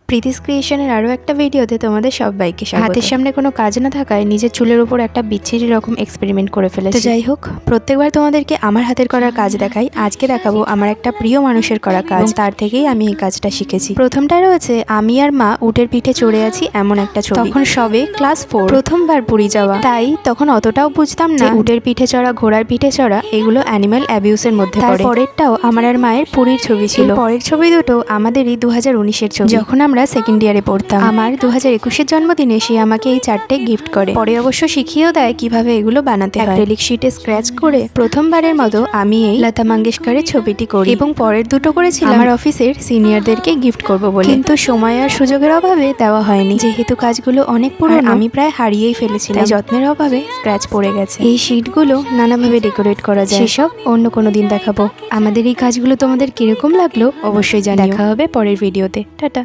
প্রীতিস ক্রিয়েশনের আরও একটা ভিডিওতে তোমাদের সবাইকে স্বাগত। হাতের সামনে কোনো কাজ না থাকায় নিজের চুলের উপর একটা বিচ্ছিরি রকম এক্সপেরিমেন্ট করে ফেলেছি। তো যাই হোক, প্রত্যেকবার তোমাদেরকে আমার হাতের করার কাজ দেখাই, আজকে দেখাবো আমার একটা প্রিয় মানুষের করা কাজ। তার থেকেই আমি এই কাজটা শিখেছি। প্রথমটাই রয়েছে আমি আর মা উটের পিঠে চড়ে আছি এমন একটা ছবি। তখন সবে ক্লাস 4, প্রথমবার পুরী যাওয়া, তাই তখন অতটাও বুঝতাম না উটের পিঠে চড়া, ঘোড়ার পিঠে চড়া এগুলো অ্যানিমাল অ্যাবিউসের মধ্যে পড়ে। পরেরটাও আমার আর মায়ের পুরীর ছবি ছিল। পরের ছবি দুটো আমাদেরই 2019-এর ছবি, যখন আমরা সেকেন্ড ইয়ারে পড়তাম। আমার 2021-এর জন্মদিনে সে আমাকে এই 4টে গিফট করে। পরে অবশ্য শিখিয়েও দেয় কিভাবে এগুলো বানাতে হয়। অ্যাক্রিলিক শিটে স্ক্র্যাচ করে প্রথমবারের মতো আমি এই লতা মঙ্গেশকরের ছবিটি করি, এবং পরের দুটো করেছিলাম আমার অফিসের সিনিয়রদেরকে গিফট করব বলে। কিন্তু সময় আর সুযোগের অভাবে দেওয়া হয়নি, যেহেতু কাজগুলো অনেক পুরনো, আমি প্রায় হারিয়েই ফেলেছিলাম। যত্নের অভাবে স্ক্র্যাচ পড়ে গেছে। এই শিটগুলো নানাভাবে ডেকোরেট করা যায়, সেসব অন্য কোনো দিন দেখাবো। আমাদের এই কাজগুলো তোমাদের কিরকম লাগলো অবশ্যই জানিও। দেখা হবে পরের ভিডিওতে। টাটা।